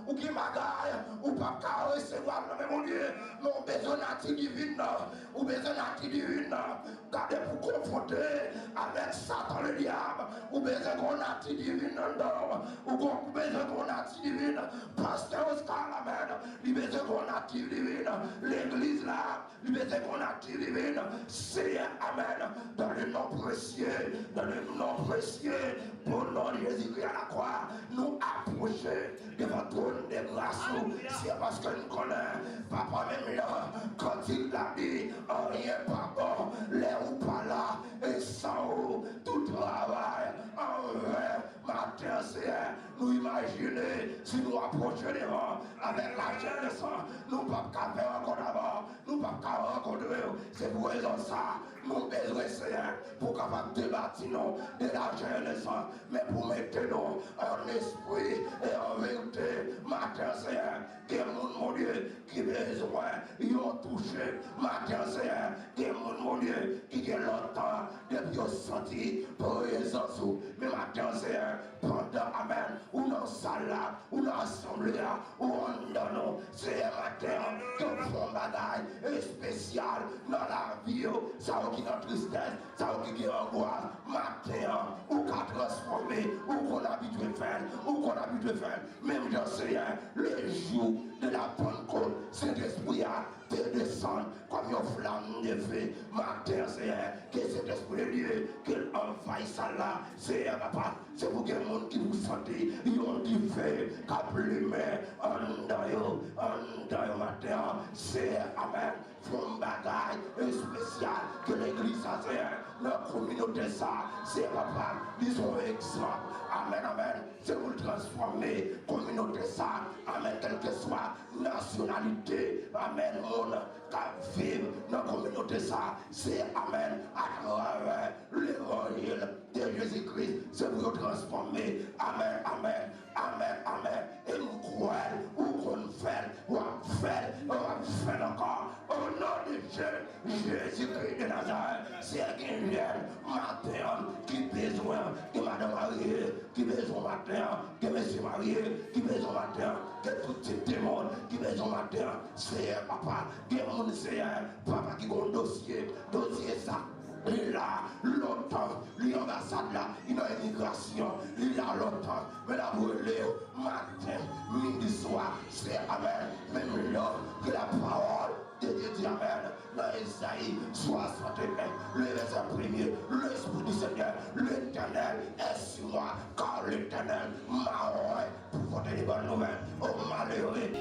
Ou qui bagaille, ou pas qu'à recevoir, mon Dieu, non besoin d'anti divine, ou besoin d'anti divine, gardez pour confronter avec Satan le diable, ou besoin qu'on anti divine ou qu'on besoin qu'on anti divine, pasteur Oscar Amen, il besoin qu'on anti divine, l'église là, il besoin qu'on anti divine, c'est Amen, dans le nom précieux, pour le nom de Jésus-Christ à la croix, nous approcher devant trône des grâces, c'est parce que nous connaissons, papa même là, quand il l'a dit, rien pas bon, l'air ou pas là, et sans tout travail, en vrai, matin, c'est nous imaginer, si nous approchons devant, avec la chair de sang, nous ne pouvons pas faire encore d'abord, nous ne pouvons pas rencontrer, c'est pour raison ça, nous besoin Seigneur, pour capable de bâtir de la chair de sang, mais pour mettre nous en esprit et en vérité, matin Seigneur, que mon Dieu qui besoin, ils ont touché, matin Seigneur, que mon Dieu qui a longtemps depuis senti pour présence, mais matin Seigneur, pendant Amen, ou dans salle là, ou dans l'assemblée là, ou en donne, c'est matin, que font bagaille spécial dans la vie, ça qui est en tristesse, ça qui est en angoisse, matin, ou qu'à transformer, ou qu'on a habitué à faire, ou qu'on a habitué à faire, même dans Seigneur, les jours de la Pentecôte, cet esprit a te descendre comme une flamme de feu, matin, Seigneur, que cet esprit de Dieu, qu'il envahisse ça là, Seigneur, papa, c'est pour que le monde qui vous sentez, ils ont dit fait, qu'à plumer, en dans matin, c'est Amen, font bagaille spécial que l'église a fait, la communauté ça, c'est papa, ils sont exemple, Amen, Amen, c'est pour transformer communauté ça, Amen, quelle que soit nationalité, Amen, monde qui vit dans la communauté ça, c'est Amen, à travers l'évangile de Jésus-Christ, c'est pour transformer, Amen, Amen, Amen, Amen, et nous croyons, ou qu'on fait, ou on fait encore, au nom de Jésus-Christ de Nazareth, c'est un matin qui besoin, que madame mariée, qui besoin matin, que monsieur marié, qui besoin matin, que tout ces démons, qui besoin matin, c'est papa, que mon Seigneur, papa qui a un dossier ça. Il a longtemps, l'ambassade là, il a immigration, il a longtemps, mais la brûlée, matin, midi, soir, c'est Amen, même là, que la parole de Dieu dit Amen, dans Isaïe 61, le verset premier, l'Esprit du Seigneur, l'Éternel est sur moi, car l'Éternel m'a envoyé pour porter les bonnes nouvelles aux malheureux.